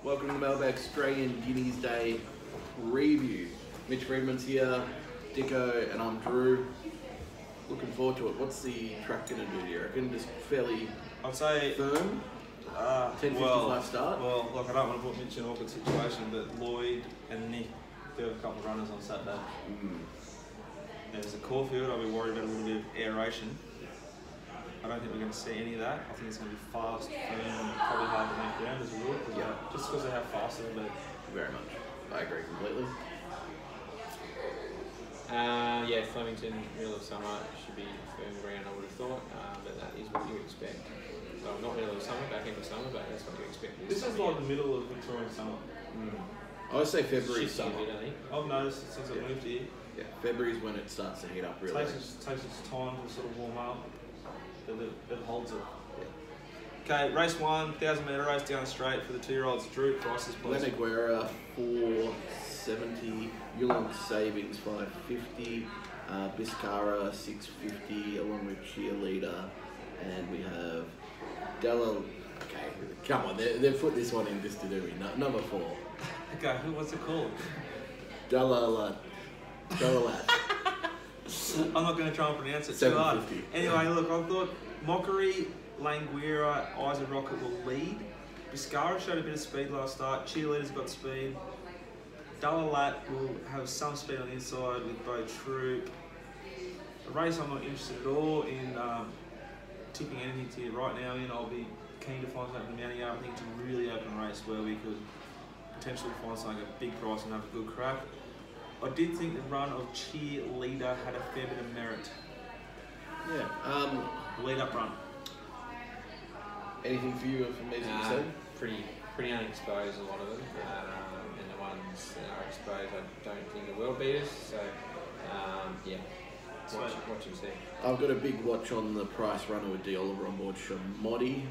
Welcome to the Mailbag Australian Guineas Day review. Mitch Friedman's here, Dicko, and I'm Drew. Looking forward to it. What's the track going to do, do you reckon? Just fairly I'd say firm? 10:55 start? Well, look, I don't want to put Mitch in an awkward situation, but Lloyd and Nick do have a couple of runners on Saturday. There's a Caulfield, I'll be worried about a little bit of aeration. I don't think we're going to see any of that. I think it's going to be fast, firm, and probably hard to make ground as a rule. Just because of how fast it'll be. Very much. I agree completely. Yeah, Flemington, middle of summer, should be firm ground, I would have thought, but that is what you expect. So not middle of summer, back into summer, but that's what you expect. This is like the middle of Victorian summer. I would say February Shifting summer. a bit, I think. I've noticed it since I moved here. Yeah, February is when it starts to heat up really. Takes its time to sort of warm up, but it holds it. Okay, race 1, 1,000 metre race down the straight for the 2-year-olds. Drew, prices please. Lenaguera 470, Yulong Savings 550, Biscara 650, along with Cheerleader, and we have Della. Okay, come on, they've put this one in just to do me. Number 4. Okay, what's it called? Della. I'm not going to try and pronounce it too hard. 750. Anyway, look, I thought Mockery, Languera, Isaac Rocket will lead. Biscara showed a bit of speed last start. Cheerleader's got speed. Dalalat will have some speed on the inside with Bo Troop. A race I'm not interested at all in tipping anything to you right now in. I'll be keen to find something in the Mountain Yard. I think it's a really open race where we could potentially find something at a big price and have a good crack. I did think the run of Cheerleader had a fair bit of merit. Yeah. Lead up run. Anything for you or for me to say? Pretty unexposed, a lot of them, and the ones that are exposed I don't think are world beaters, so yeah, watch and see. I've got a big watch on the price runner with D. Oliver on board, Shamodi.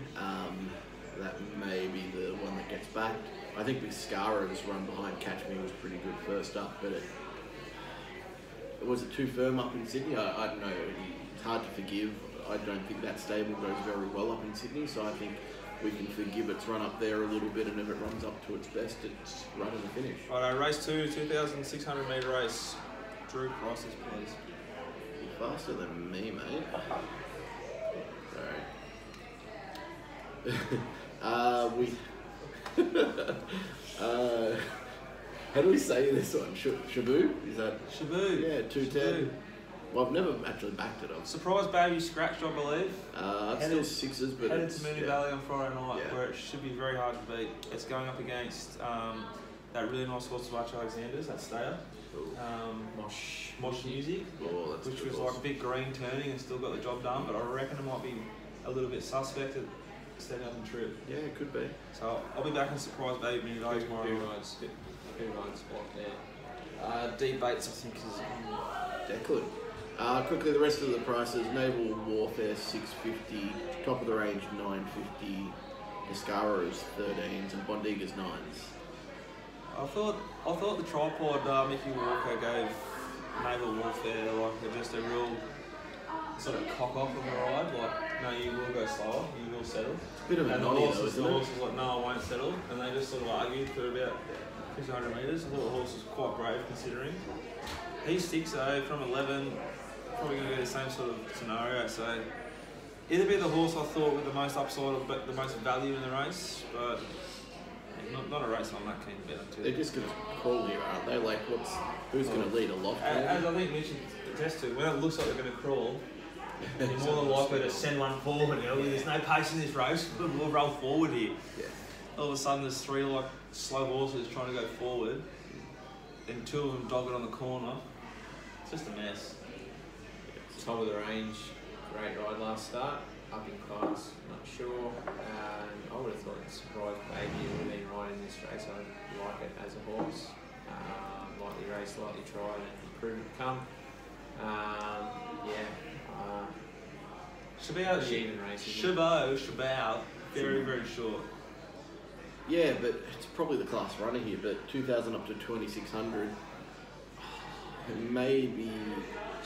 That may be the one that gets backed. I think Biscara's run behind Catch Me was pretty good first up, but was it too firm up in Sydney? I don't know. It's hard to forgive. I don't think that stable goes very well up in Sydney, so I think we can forgive its run up there a little bit, and if it runs up to its best, it's right in the finish. Righto, race 2, 2,600 metre race. Drew, prices please. You're faster than me, mate. Sorry. How do we say this one? Shabu? Is that? Shabu. Yeah, 210. Well, I've never actually backed it. Surprise baby scratched, I believe. It's still 6s, but headed to Moonee Valley on Friday night, Yeah. where it should be very hard to beat. It's going up against that really nice horse of Arch Alexander's, that stayer. Mosh Music, which was like a bit green turning and still got the job done, but I reckon it might be a little bit suspect at stepping up the trip. Yeah, it could be. So I'll be back in surprise baby Moonee Valley tomorrow. Who rides spot there? D Bates, I think, is. That could. Quickly, the rest of the prices: Naval Warfare 650, Top of the Range 950, Biscara's 13s, and Bondiga's 9s. I thought the tripod Mickey Walker gave Naval Warfare like just a real sort of cock off on the ride, like, no, you will go slower, you will settle. It's a bit of a and noddy the though, horse isn't it? was like, no, I won't settle, and they just sort of argued for about 600 metres. I thought the horse was quite brave considering. He's 6 though, from 11, probably going to be the same sort of scenario, so it'll be the horse I thought with the most upside or the most value in the race, but not a race I'm that keen to bet on too. They're just going to crawl here, aren't they? Like, who's going to lead a loft? As I think Mitch attests to, when it looks like they're going to crawl, you're more than likely to send one forward. You know, there's no pace in this race. We'll roll forward here. Yeah. All of a sudden, there's 3 like slow horses trying to go forward, and 2 of them dog it on the corner. It's just a mess. Top of the range, great ride last start. Up in class, not sure. I would have thought Surprise Baby would have been right in this race. I like it as a horse. Lightly raced, lightly tried, and improved to come. Shabao, even race. Shabao, very short. Yeah, but it's probably the class runner here, but 2,000 up to 2,600. Maybe.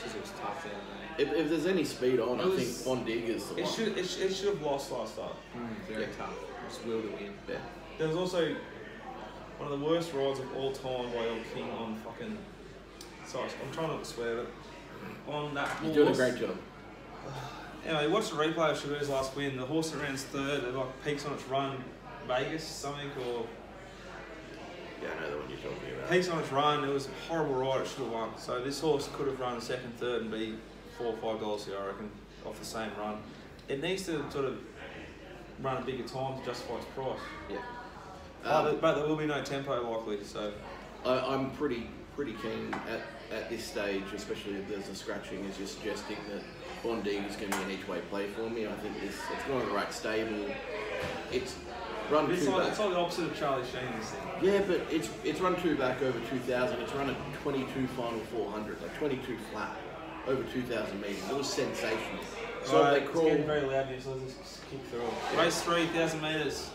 Just looks tough down there. If there's any speed on, I think Bondiga's the one. It should have lost last start. Very tough. Just will to win. Yeah. There was also One of the worst rides of all time by El King on fucking. Sorry, I'm trying not to swear, but on that horse. You're doing a great job. Anyway, watch the replay of Shabur's last win. The horse that ran third, it like peaks on its run, Vegas, something, or Yeah, I know the one you're talking about. peaks on its run. It was a horrible ride. It should have won. So this horse could have run second, third, and be $4 or $5 here, I reckon, off the same run. It needs to sort of run a bigger time to justify its price. Yeah. But there will be no tempo likely. So I'm pretty keen at this stage, especially if there's a scratching, as you're suggesting that Bondig is going to be an each-way play for me. I think it's going to the right stable. It's run it's two like, back. it's like the opposite of Charlie Sheen, this thing. Yeah, but it's run two back over 2,000. It's run a 22 final 400, like 22 flat over 2,000 metres. It was sensational. So Right, they crawl. it's getting very loud here, so let's just keep through. Race 3,000 metres.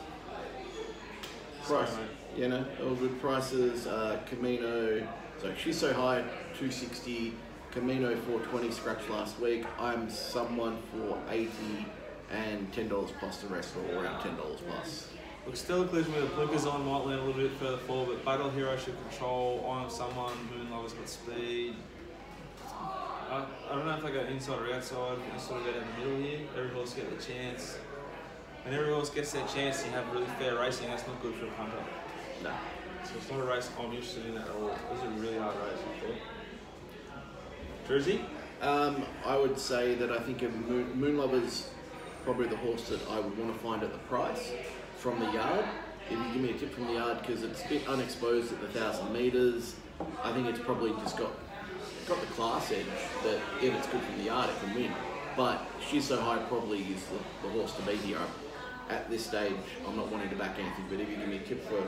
Price, Sorry, mate. you know, all good prices. Camino, so she's so high, 260. Camino 420 scratch last week. I'm someone for 80 and $10 plus the rest, or around $10 plus. Look, still a collision with the blinkers on, might land a little bit further forward, but Battle Hero should control. I'm someone, Moonlover's got speed. I don't know if they go inside or outside. You sort of go down the middle here. Every horse gets a chance. When every horse gets their chance, you have really fair racing. That's not good for a punter. No. So it's not a race I'm interested in at all. This is a really hard race, I thought. Jersey? I would say that I think Moonlover's probably the horse that I would want to find at the price from the yard. If you give me a tip from the yard, because it's a bit unexposed at the 1,000 metres, I think it's probably just got the class edge that if it's good from the yard, it can win. But She's So High probably is the horse to beat here. At this stage, I'm not wanting to back anything, but if you give me a tip for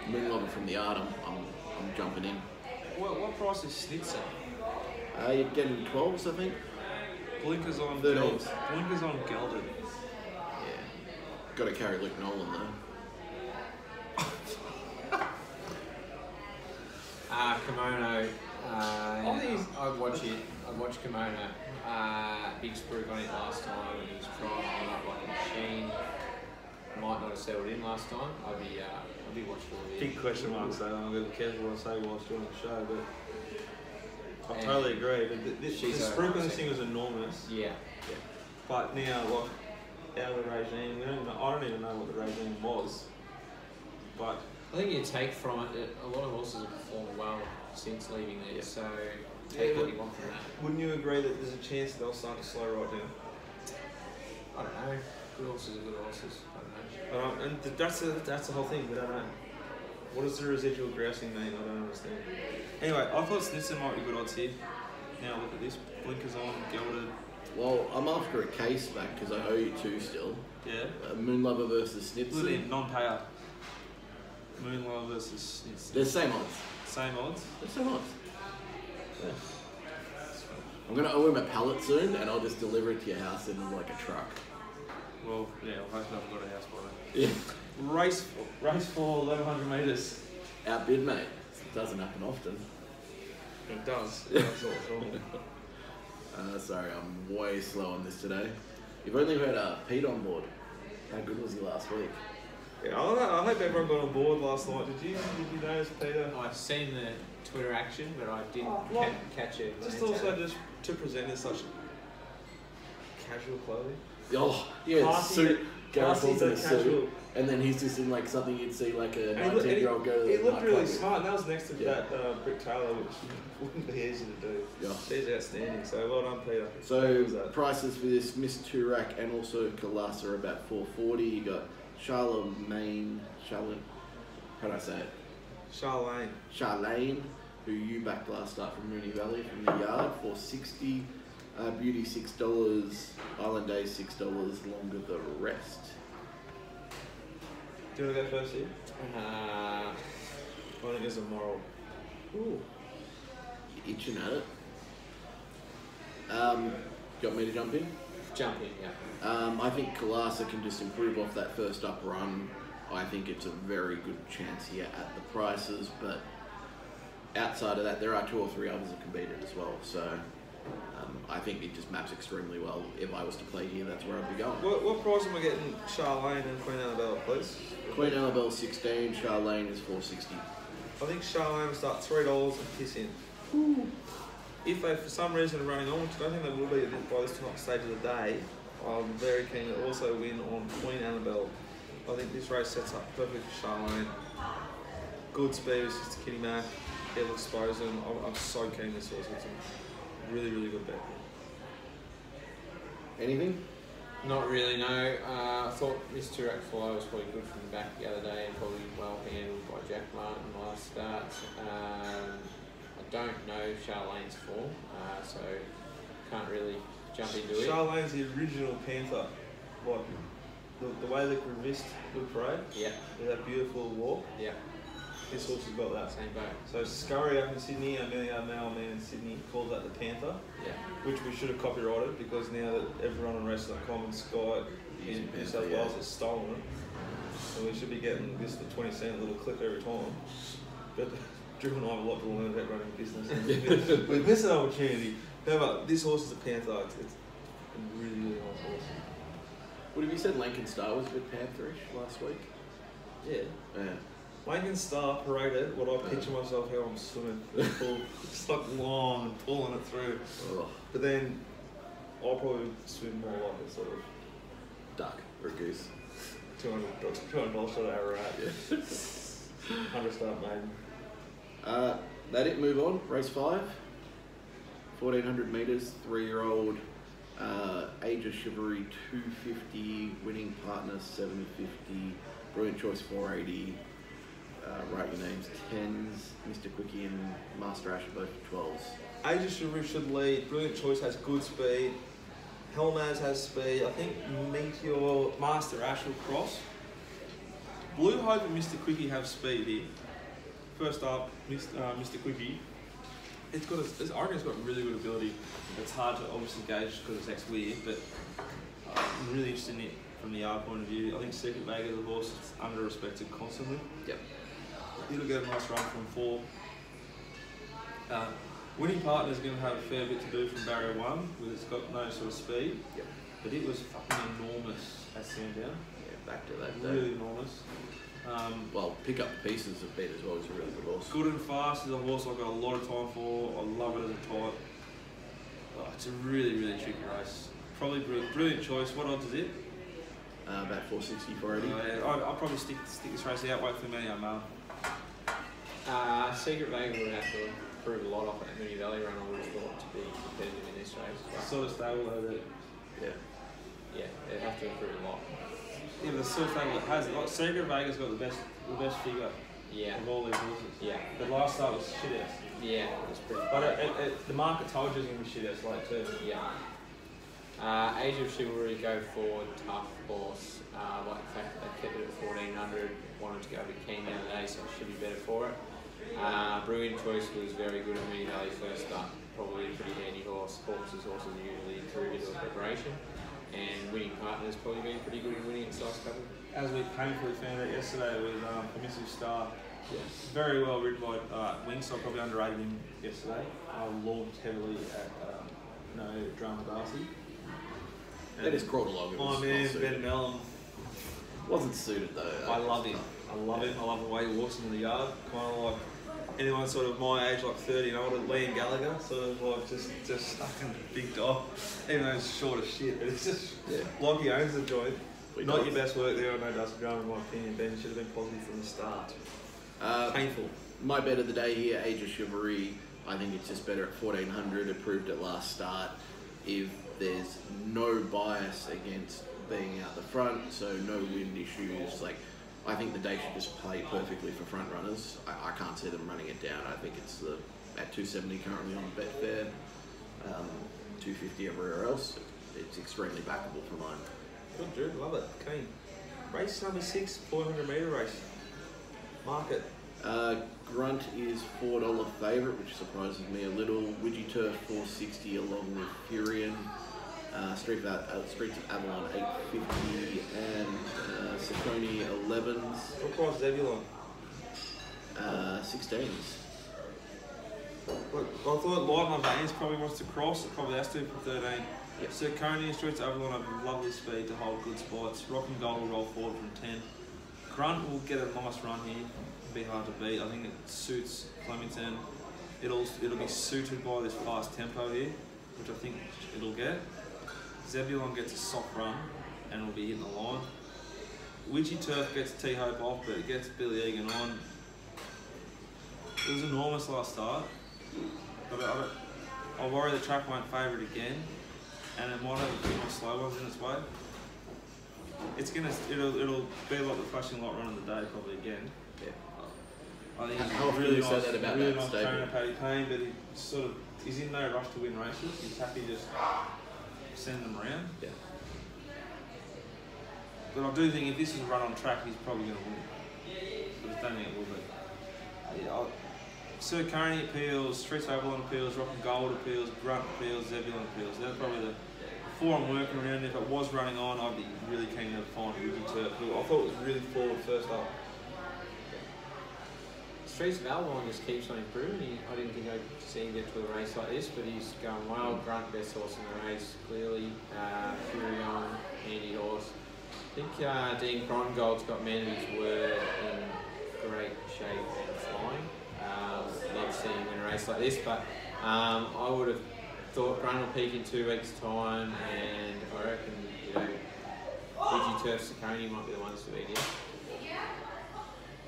Moonlover from the yard, I'm jumping in. What price is Snitzer? You're getting 12s, I think. Blinkers on 13s. Gelded. Blinkers on Gelded. Yeah. Got to carry Luke Nolan though. Kimono. I'd watch it. I'd watch Kimono. Big Spruik on it last time. He was trying up like a machine. Might not have settled in last time. I'd be watchful of it. Big question marks though. I'm going to be careful what I say whilst doing the show, but I And totally agree. But the she's Spruik on over this thing was enormous. Yeah. But now, like, out of the regime, I don't even know what the regime was. But I think you take from it that a lot of horses have performed well since leaving there, so take what you want from that. wouldn't you agree that there's a chance they'll start to slow right down? I don't know. Good horses are good horses. I don't know. And that's the whole thing. We don't know. What does the residual grousing mean? I don't understand. Anyway, I thought Snitzer might be good odds here. Now look at this. Blinkers on, gelded. Well, I'm after a case back because I owe you two still. Yeah. Moonlover versus Look at Snitzer. him, non-payer. Moonlight versus Snitzer. They're the same odds. Same odds. They're the same odds. Yeah. I'm going to owe him a pallet soon and I'll just deliver it to your house in like a truck. Well, yeah, I hope I've got a house by then. Yeah. Race 4, 1100 metres. Outbid, mate. It doesn't happen often. It does. That's all. Sorry, I'm way slow on this today. You've only heard Pete on board. How good was he last week? Yeah, I hope everyone got on board last night. Did you notice, Peter? I've seen the Twitter action, but I didn't catch it. Just also just to present in such casual clothing. Oh, yeah, Classy, suit. Gareth classy Paul's in a but casual. suit. And then he's just in like something you'd see like a And 19-year-old go to the He looked really nightclub. smart. And that was next to Yeah. that Brick Taylor, which wouldn't be easy to do. Yeah. She's outstanding. So well done, Peter. So How's that? prices for this Miss Turak and also Kalasa are about $440. You got Charlene, how do I say it? Charlene, who you backed last start from Mooney Valley from the yard, $460. Beauty $6. Island Days $6. Longer the rest. Do you want to go first here? Uh, I think there's a moral. Ooh, you itching at it. You want me to jump in? jump in, yeah. I think Kalasa can just improve off that first up run. I think it's a very good chance here at the prices, but outside of that, there are 2 or 3 others that can beat it as well. So I think it just maps extremely well. If I was to play here, that's where I'd be going. What price am I getting Charlene and Queen Annabelle, please? Queen Annabelle 16, Charlene is 460. I think Charlene will start $3 and piss in. If they, for some reason, are running on, which I don't think they will be by this stage of the day, I'm very keen to also win on Queen Annabelle. I think this race sets up perfectly for Charlene. Good speed, it's just a kitty Mac. It'll expose them. I'm so keen this horse. It's a really, really good bet. Anything? Not really, no. I thought Mr. Fly was probably good from the back the other day and probably well handled by Jack Martin last start. I don't know Charlene's form, so can't really jump into it. Charlene's the original Panther. Like the way the Revist looked parade. Yeah. With that beautiful walk. Yeah. This horse has got that. Same boat. So Scurry up in Sydney, our mailman in Sydney calls that the Panther. Yeah. Which we should have copyrighted because now that everyone on Race.com and Sky in New South Wales has stolen it. So we should be getting this for 20 cent little clip every time. But Drew and I have a lot to learn about running a business. We've missed an opportunity. However, this horse is a Panther. It's a really, really nice horse. Would have you said Lincoln Star was a bit Pantherish last week? Yeah. Yeah. Lincoln Star paraded what I picture myself how I'm swimming. It's like long and pulling it through. Oh. But then I'll probably swim more like a sort of Duck or a goose. $200 shot hour rat. Yeah. 100 start maiden. That it, move on. Race 5. 1400 metres, 3-year-old. Age of Chivalry 250. Winning partner 750. Brilliant Choice 480. Write your names 10s. Mr. Quickie and Master Ash are both 12s. Age of Chivalry should lead. Brilliant Choice has good speed. Helmaz has speed. I think Meteor, Master Ash will cross. Blue Hope and Mr. Quickie have speed here. First up, Mr. Quickie. I reckon it's got really good ability. It's hard to obviously gauge because it's ex-weird, but I'm really interested in it from the yard point of view. I think Secret Vega, the horse, is under-respected constantly. Yep. It'll get a nice run from 4. Winning Partner is going to have a fair bit to do from barrier 1, because it's got no sort of speed. Yep. But it was fucking enormous at Sandown. Yeah, back to that. Really enormous. Well, pick up the pieces of Ben as well. He's a really good horse. Good and fast is a horse I've got a lot of time for. I love it as a type. Oh, it's a really, really tricky race. Probably brilliant choice. What odds is it? About 460, 480. Yeah, I'll probably stick this race out, wait for the Manny Mail. Secret Vega would have to improve a lot off that Mooney Valley run, I would have thought, to be competitive in this race. But Sort of stable though that. yeah, they'd have to improve a lot. Yeah, but the sort of stable it has. Like, Secret Vega's got the best figure Yeah. of all these horses. Yeah. The last start was shit ass. Yeah, it was pretty. But the market told you it was going to be shit ass like too. Yeah. Age of Chivalry, go forward, tough horse. Like the fact that they kept it at 1400, wanted to go a bit keen the other day, so it should be better for it. Brilliant Choice was very good at Mooney Valley first up. Probably a pretty handy horse. Horses are usually through a bit of preparation. And Winning Partner's probably been pretty good in winning its last couple. As we painfully found out yesterday with Permissive Star, Yeah. very well ridden by Wings, so I probably underrated him yesterday. I launched heavily at Drama Darcy. They just crawled along. Oh man, Ben Mellon. Wasn't suited though. I love him. I love him. I love the way he walks into the yard. Kind of like anyone sort of my age, like 30 and older, Liam Gallagher, sort of like just fucking big dog. Even though he's short as shit, but it's just like he owns the joint. Not your best work there, I know Dusty Drama in my opinion. Ben should have been positive from the start. Painful. My bet of the day here, Age of Chivalry. I think it's just better at 1400. It proved at last start. If there's no bias against being out the front, so no wind issues, like I think the day should just play perfectly for front runners. I can't see them running it down. I think it's at 270 currently on Betfair, 250 everywhere else. It's extremely backable for mine. Good, Drew. Love it. Keen. Race number 6, 400 metre race. Market. Grunt is $4 favourite, which surprises me a little. Widgie Turf 460 along with Furion. Streets of Avalon 850 and Saccone 11s. What price is Avalon? 16s. Look, I thought Light My Veins probably wants to cross. It probably has to from 13. Yep. Zirconia, Streets Avalon have lovely speed to hold good spots. Rock and Gold will roll forward from 10. Grunt will get a nice run here. It'll be hard to beat. I think it suits Flemington. It'll be suited by this fast tempo here, which I think it'll get. Zebulon gets a soft run and will be hitting the line. Widgie Turf gets T-Hope off, but it gets Billy Egan on. It was enormous last start. I worry the track won't favour it again, and it might have a few more slow ones in its way. It'll be like the flashing light run of the day probably again. Yeah. I think How often do you say that about really that nice stable? trainer, Paddy Payne, but he's in no rush to win races. He's happy just send them around. Yeah. But I do think if this is run on track, he's probably going to win. But I don't think it will be. Sir Carney appeals, Streets Avalon appeals, Rock and Gold appeals, Grunt appeals, Zebulon appeals. They're probably the four I'm working around. If it was running on, I'd be really keen to find Widgie Turf, who I thought was really forward first up. Streets of Avalon just keeps on improving. I didn't think I'd see him get to a race like this, but he's going well. Grunt, best horse in the race, clearly. Furion, handy horse. I think Dean Crongold's got men of his word in great shape and flying. Not seeing him in a race like this, but I would have thought Grunt will peak in 2 weeks' time, and I reckon, Widgie Turf, Saccone might be the ones to beat him.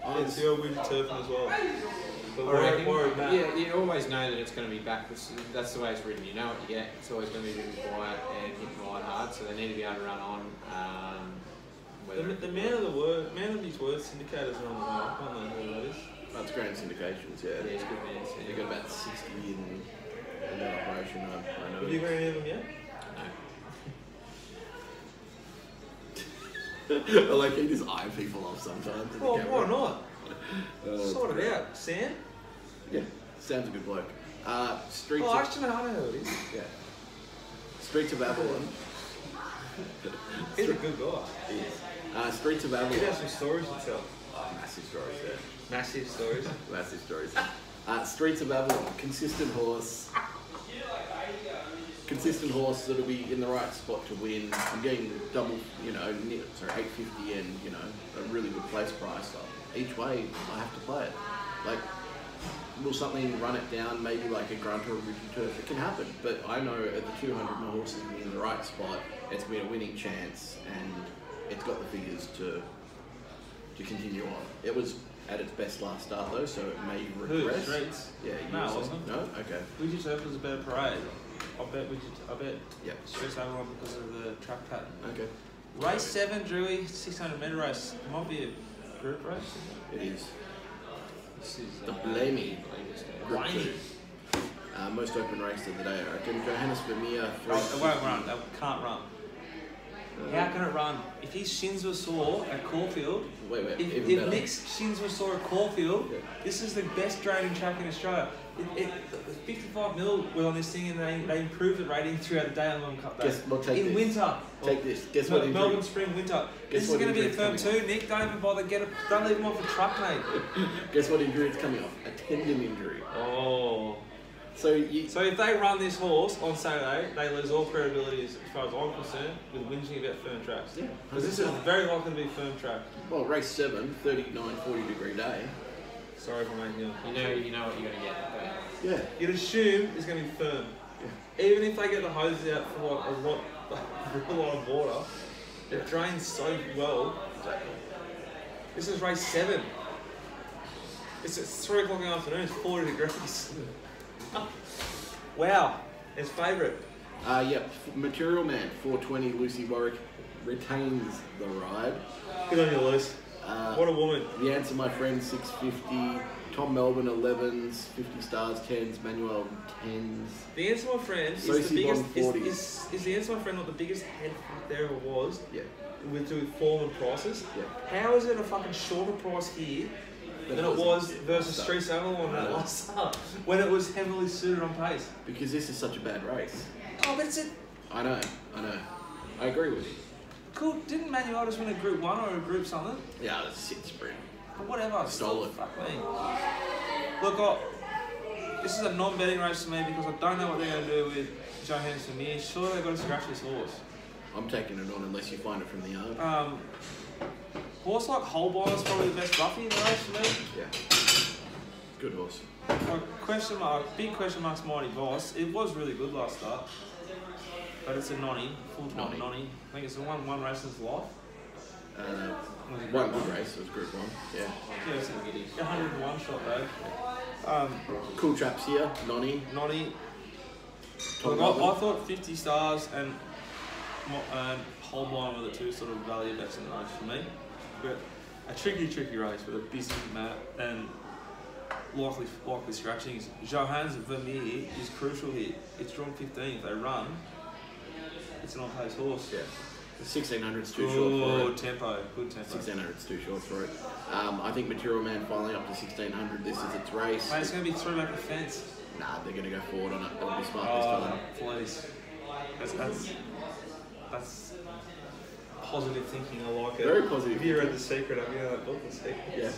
It's the old Widgie Turfing as well. But I reckon, yeah, you always know that it's going to be back. That's the way it's written. You know what you get. It's always going to be really quiet and hit wide hard, so they need to be able to run on. The man of his word syndicators are on the mark. I don't know who that is. That's Grand Syndications, yeah. Yeah, it's good man. They've got about 60 in that operation. I know. Have you got any of them yet? I like he just eye people off sometimes. Well, why not? Sort it out. Sam? Yeah, Sam's a good bloke. Streets. Oh, actually, I know who it is. Yeah. Streets of Avalon. He's a good guy. He is. Streets of Avalon. He has some stories to tell. Massive stories, yeah. Massive stories. Massive stories. Streets of Avalon, consistent horse. Consistent horse that'll be in the right spot to win. I'm getting double, 850 and, a really good place price. Each way, I have to play it. Like, will something run it down, maybe like a Grunt or a Widgie Turf? It can happen, but I know at the 200 my horse is in the right spot, it's going to be a winning chance, and it's got the figures to continue on. It was at its best last start though, so it may regress. Streets? Yeah, No, it wasn't. No? Okay. Widgie Turf was a better parade. I bet Yep. Streets Avalon because of the track pattern. Okay. Race 7, Drewy, 600 metre race. It might be a group race. It is. This is The Blamey. Group Blamey. 2. Most open race of the day, I reckon. Johannes Vermeer. It won't run. It can't run. How can it run? If his shins were sore at Caulfield, Wait, if even better. Nick's shins were sore at Caulfield, Yeah. this is the best draining track in Australia. 55 mil were on this thing, and they improved the rating throughout the day on Melbourne Cup Day. Guess- well, take in this. winter. Take this. Guess what injury? Melbourne Spring Winter. This is what going to be a injury's firm coming two. Nick, don't even bother. Don't leave him off a truck, mate. Guess what injury it's coming off? A tendon injury. Oh. So if they run this horse on Saturday, they lose all credibility as far as I'm concerned with whinging about firm tracks. Yeah. Because this is very likely to be a firm track. well, race 7, 39, 40 degree day. Sorry for making it. You know what you're going to get. Don't you? Yeah. You'd assume it's going to be firm. Yeah. Even if they get the hoses out for like a lot of water, it drains so well. This is race 7. It's at 3 o'clock in the afternoon, it's 40 degrees. Wow, his favourite. Yep. Material Man, 420, Lucy Warwick retains the ride. Good on you, Luce. What a woman. The Answer My Friend, 650. Tom Melbourne, 11s. 50 Stars, 10s. Manuel, 10s. The Answer My Friend is Sophie the biggest. Bond, 40s. Is the Answer My Friend not the biggest head there ever was? Yeah. With form and prices? Yeah. How is it a fucking shorter price here than it was versus Streets Avalon that last start when it was heavily suited on pace? Because this is such a bad race. Oh, but it's a I know. I agree with you. cool. Didn't Manuel just win a Group 1 or a Group something? Yeah, that's shit sprint. But whatever. Stole it. Fuck me. Look, this is a non-betting race for me because I don't know what they're going to do with Johannes Vermeer. Surely they've got to scratch this horse. I'm taking it on unless you find it from the yard. Horse like Holbein is probably the best buffy in the race for me. Yeah. Good horse. Question mark, big question marks Mighty Boss. It was really good last start. But it's a nonny, full-time nonny. I think it's one race in his life. One good race, it was Group 1. Yeah. Yeah, it's a 101 shot though. Cool chaps here, Nonny. Look, I thought 50 Stars and Holbein were the two sort of value bets in the race for me. But a tricky race with a busy map and likely scratchings. Johannes Vermeer is crucial here. It's drawn 15. If they run, it's an on-pace horse. Yeah. The 1600's too short for it. Good tempo. 1600's too short for it. I think Material Man finally up to 1600. This is its race. Mate, it's going to be thrown back the fence. Nah, they're going to go forward on it. They'll be smart this time. Please. That's positive thinking. I like it. Very positive. Have you read The Secret? Have you read that book, The Secret? Yeah.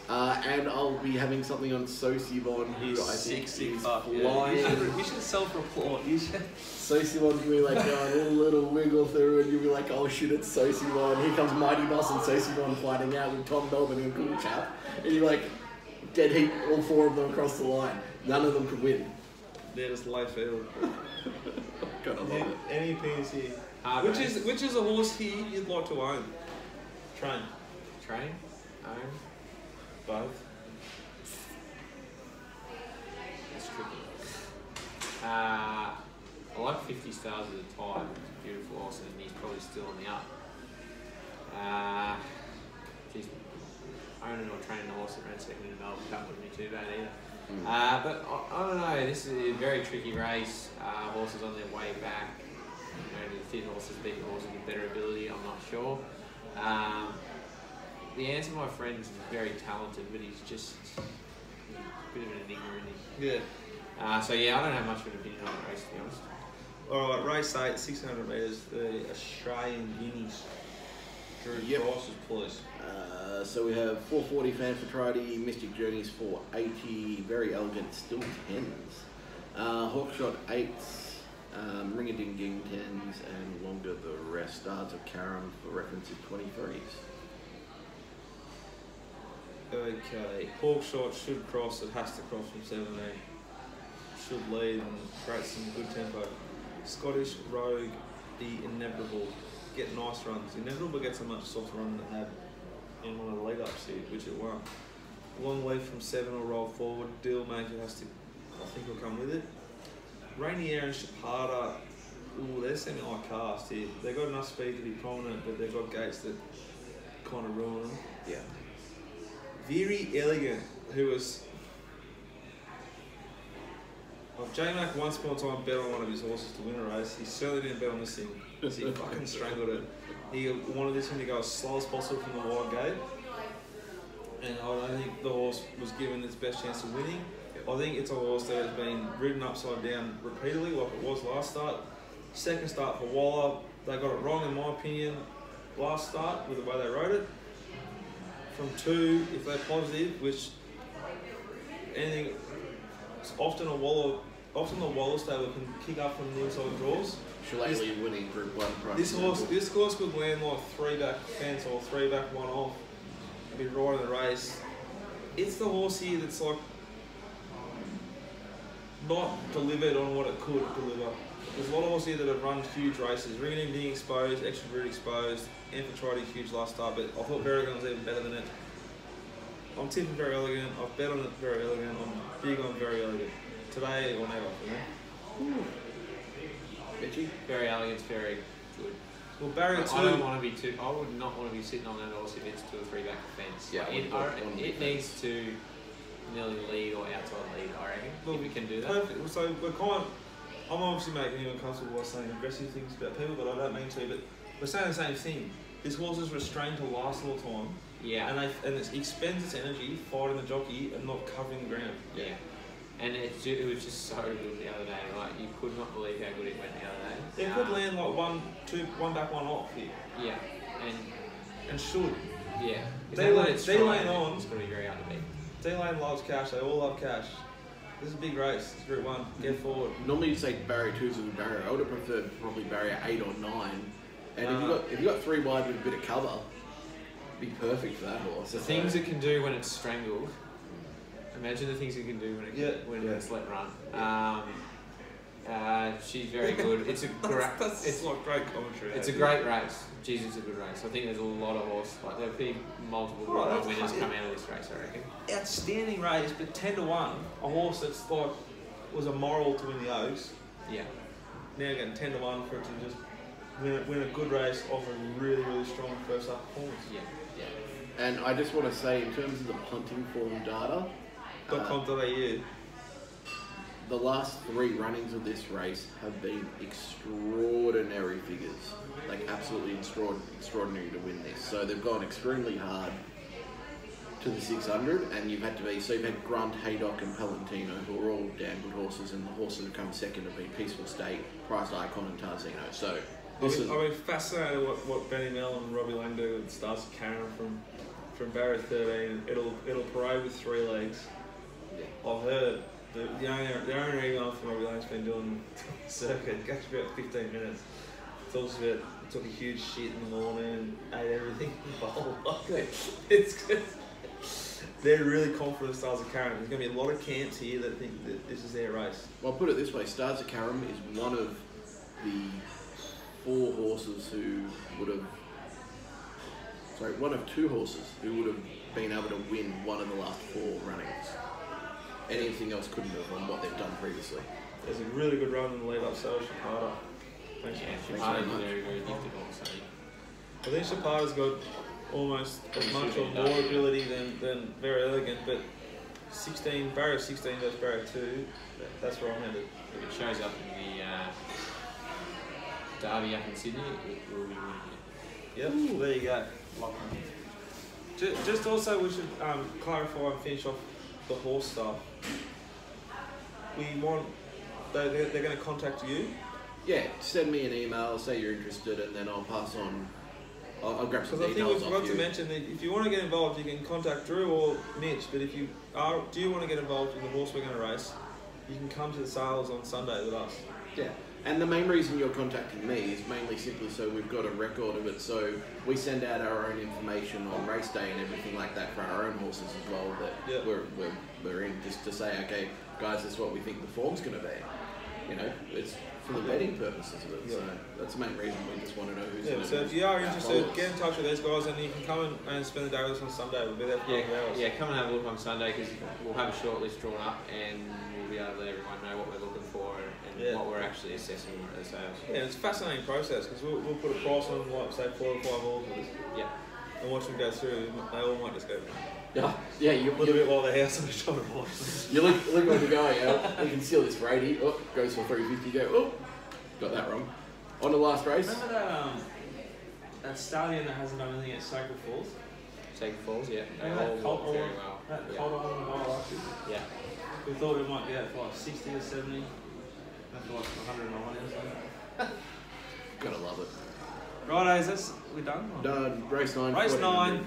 And I'll be having something on Sosibon, who I think is flying. Yeah. We should self-report. Sosibon's gonna be like going a little wiggle through, and you'll be like, oh shit, it's Sosibon. Here comes Mighty Boss and Sosibon fighting out with Tom Melbourne and Cool Chap. And you're like, dead heat, all four of them across the line. None of them could win. They're just low field. Gotta love it. Any opinions here? Which is a horse here you'd like to own? Train. Own. Both. It's tricky. I like 50 Stars at a time. It's a beautiful horse, and he's probably still on the up. Geez, owning or training a horse that ran second in Melbourne, that wouldn't be too bad either. But I don't know. This is a very tricky race. Horses on their way back. Maybe the fit horses, big horses with better ability. I'm not sure. The answer, my friend's very talented, but he's just a bit of an enigma, isn't he? Yeah. So yeah, I don't have much of an opinion on the race, to be honest. Alright, race 8, 600 metres, the Australian Guineas. Drew Price's place. So we have 440 Fanfatrati, Mystic Journeys 480, Very Elegant, still 10s. Hawkshot 8s, Ring a Ding Ding 10s, and Longer the rest. Stars of Karam for reference is 23s. Okay, Hawkshot should cross, it has to cross from 17. Should lead and create some good tempo. Scottish Rogue, the Inevitable, get nice runs. Inevitable gets a much softer run than it had in one of the lead ups here, which it won. Long lead from 7 will roll forward. Dealmaker has to, I think, will come with it. Rainier and Chapada, they're semi-high cast here. They've got enough speed to be prominent, but they've got gates that kind of ruin them. Yeah. Very Elegant, who was... J-Mac once upon a time bet on one of his horses to win a race. He certainly didn't bet on this thing because he fucking strangled it. He wanted this thing to go as slow as possible from the wide gate. And I don't think the horse was given its best chance of winning. I think it's a horse that has been ridden upside down repeatedly like it was last start. Second start for Waller, they got it wrong in my opinion last start with the way they rode it. From 2, if they're positive, which anything, often the Waller stable can kick up from the inside draws. Shillelagh winning Group 1 price. This horse could land like 3 back fence or 3 back 1 off and be right in the race. It's the horse here that's like not delivered on what it could deliver. There's a lot of horses here that have run huge races. Ring a Ding Ding exposed, Extra Root exposed, Amphitrite huge last start, but I thought Very Elegant was even better than it. I'm tipping Very Elegant. I've bet on it Very Elegant. I'm big on Very Elegant. Today or never for me. Mitchy? Very Elegant's very good. Well, barrier 2. I don't want to be too. I would not want to be sitting on that horse if it's 2 or 3 back the fence. Yeah, it needs to nearly lead or outside lead. I reckon. Look, if we can do that. Perfect. So I'm obviously making you uncomfortable by saying aggressive things about people, but I don't mean to. But we're saying the same thing. This horse is restrained to last all the time. Yeah. And it expends its energy fighting the jockey and not covering the ground. Yeah. And it was just so good the other day. Like you could not believe how good it went the other day. It could land like 1 back, 1 off here. Yeah. And should. Yeah. D-Lane on. It's going to be very hard to beat. D-Lane loves cash. They all love cash. This is a big race. It's Group 1. Get forward. Normally you'd say barrier 2's a good barrier. I would have preferred probably barrier 8 or 9. And if you got 3 wide with a bit of cover, it'd be perfect for that horse. The things it can do when it's strangled. Imagine the things it can do when it's let run. She's very good. It's a great commentary. It's a great race. Jesus, it's a good race. I think there's a lot of horse. Like there'll be multiple winners come out of this race. I reckon. Outstanding race, but 10-1. A horse that's thought was a moral to win the Oaks. Yeah. Now getting 10-1 for it to just win a good race off a really, really strong first half performance. Yeah. And I just want to say, in terms of the punting form data, .com.au. the last 3 runnings of this race have been extraordinary figures. Like absolutely extraordinary to win this. So they've gone extremely hard to the 600, and you've had Grunt, Haydock and Palantino, who are all damn good horses, and the horses that have come second have been Peaceful State, Priced Icon and Tarzino. So I've been fascinated what Benny Mel and Robbie Lang do with Stars of Karen from barrier 13. It'll parade with 3 legs. yeah. I've heard the only email from Robbie Lang's been doing circuit. It goes about 15 minutes. Talks about took a huge shit in the morning, ate everything in the bowl. It's good. They're really confident of Stars of Karen. There's going to be a lot of camps here that think that this is their race. Well, I'll put it this way, Stars of Karam is one of the 4 horses who would have... Sorry, one of 2 horses who would have been able to win one of the last 4 runnings. Anything else couldn't have on what they've done previously. There's a really good run in the lead up, so Chapada. Thanks Chapada is very, very gifted also. I think Chapada's got almost as much or more ability than Very Elegant, but barrier 16 versus barrier 2, that's where I'm headed. If it shows up in the Derby up in Sydney, it will be winning. Yep, well, there you go. Just also, we should clarify and finish off the horse stuff. They're going to contact you? Yeah, send me an email, say you're interested, and then I'll pass on. I'll grab some details off you. Because I think we forgot to mention that if you want to get involved, you can contact Drew or Mitch. But if you do want to get involved in the horse we're going to race, you can come to the sales on Sunday with us. Yeah, and the main reason you're contacting me is mainly simply so we've got a record of it. So we send out our own information on race day and everything like that for our own horses as well. That we're in just to say, okay, guys, this is what we think the form's going to be. You know, it's for the betting purposes of it. So that's the main reason we just want to know who's going to. So if you are interested, get in touch with these guys, and you can come and spend the day with us on Sunday. We'll be there for 12 hours. Yeah, come and have a look on Sunday because we'll have a short list drawn up and we'll be able to let everyone know what we're looking for and what we're actually assessing at the sales. Yeah, it's a fascinating process because we'll put a price on, like, say, 4 or 5 horses. Yeah. And watch them go through, they all might just go. Yeah, you a little bit while the house is trying to watch. You look when you're going out, you can steal this for 80, goes for 350, go, got that wrong. On the last race. Remember that stallion that hasn't done anything at Sacred Falls? Sacred Falls, yeah. They all walk very well. That colt on the mile last year? Yeah. We thought it might be at like 60 or 70. That's like 190 or something. Gotta love it. Right, we done? Done. Race 9. Race 9.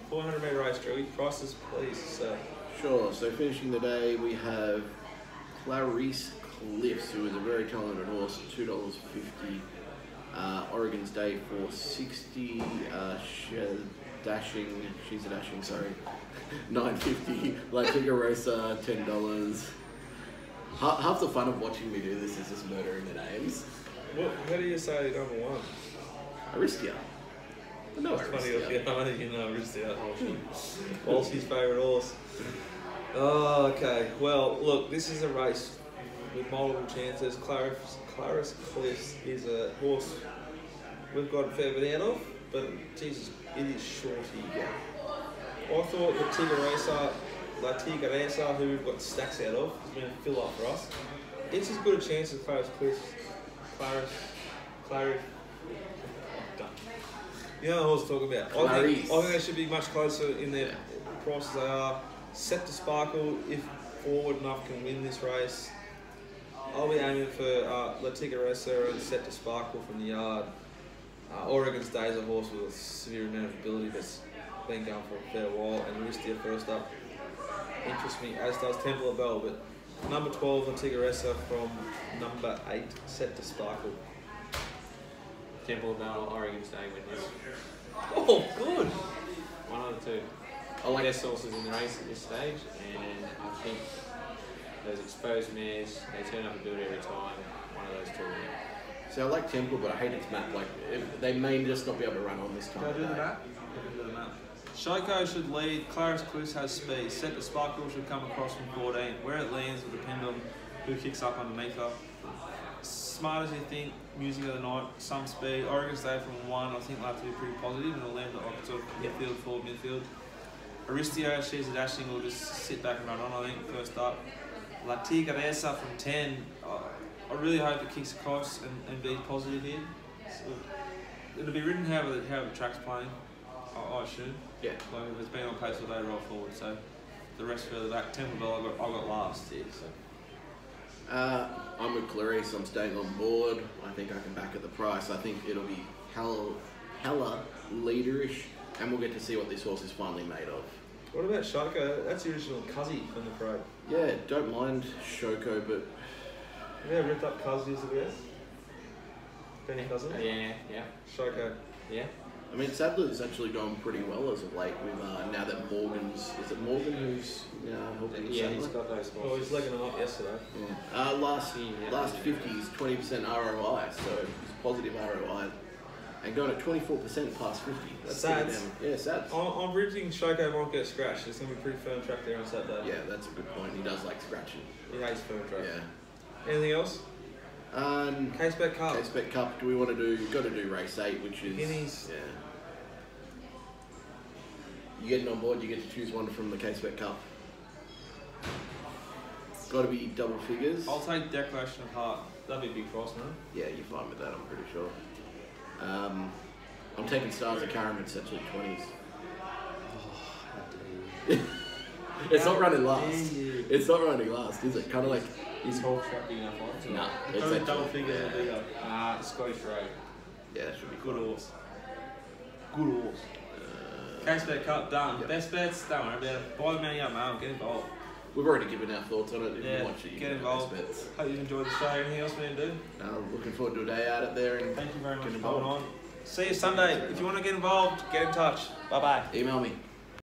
400 metre race, Drew. Prices, please, sir. Sure. So finishing the day, we have Clarice Cliffs, who is a very talented horse, $2.50. Oregon's Day for 60. She's a dashing, sorry. $9.50. Latiga Rosa, $10. Half the fun of watching me do this is just murdering the names. How do you say number 1? Aristia. No, it's funny, you know Aristia. Walshy's favourite horse. Oh, okay. Well, look, this is a race with multiple chances. Clarice Cliffs is a horse we've got a fair bit out of, but Jesus, it is shorty. I thought La Tigresa, who we've got stacks out of, is going to fill up for us. It's as good a chance as Clarice Cliffs. Clarice. You know what I was talking about. I think they should be much closer in their prices they are. Set to Sparkle, if forward enough, can win this race. I'll be aiming for La Tigresa and Set to Sparkle from the yard. Oregon's Day is a horse with a severe amount of ability that's been going for a fair while, and Aristia first up interests me, as does Temple of Bell, but Number 12, Antigaressa from number 8, set to Sparkle. Temple Battle, Oregon State winners. Oh, good. One of the two. I like Their sources in the race at this stage, and I think those exposed mares, they turn up and do it every time. One of those two will win. So I like Temple, but I hate its map. Like they may just not be able to run on this time. Go of do the day. map. Go do the map. Shoko should lead. Claris Cluse has speed. Set to Sparkle should come across from 14. Where it lands will depend on who kicks up underneath her. Smart as you think, music of the night, some speed. Oregon State from 1, I think will have to be pretty positive, and it'll land at sort of midfield, forward midfield. Aristio, she's a dashing, will just sit back and run on, I think, first up. La Tigresa from 10. I really hope it kicks across and be positive here. So it'll be written how the track's playing, I assume. Yeah. Like if it's been on pace all day, roll forward. So the rest further back. Temple Bell, I got last here. So. I'm with Clarice. I'm staying on board. I think I can back at the price. I think it'll be hella leaderish, and we'll get to see what this horse is finally made of. What about Shoko? That's the original Cuzzy from the parade. Yeah, don't mind Shoko, but Yeah, ripped up Cuzzy is the best. Benny Cousin. Yeah. Shoko. Yeah. I mean Sadler's actually gone pretty well as of late. With now that is it Morgan who's now helping Yeah, Sadler? he's got those horses. Oh, he's legging them up yesterday. Yeah. Last 50 is 20% ROI, so it's positive ROI. And going at 24% past 50. That's pretty Sads. damn- Yeah, Sads. I'm predicting Shoko won't get scratched. It's going to be a pretty firm track there on Saturday. Yeah, that's a good point. He does like scratching. He hates firm track. Yeah. Anything else? Case-Bet Cup. Case-Bet Cup. Do we want to do? You've got to do race 8, which is Guineas. Yeah. You getting on board? You get to choose one from the Case-Bet Cup. Got to be double figures. I'll take Declaration of Heart. That'd be a big price, man. Yeah, you're fine with that. I'm pretty sure. I'm taking Stars of Karaman essentially 20s. It's not running last. It's not running last, is it? Kind of like Is Hawk track big enough on? nah. It's It's double actually- figures will be yeah. up. Scottish Road. Yeah, it should be Good fine. horse. Good horse. Case-Bet Cup done. Yep. Best bets, don't worry about it. Buy the money up, man. Get involved. We've already given our thoughts on it. If Yeah, you watch it, you get can involved. make best bets. Hope you enjoyed the show. Anything else we need to do? Looking forward to a day out there and Thank you very much get for coming involved. on. See you Sunday. If you want to get involved, get in touch. Bye-bye. Email me.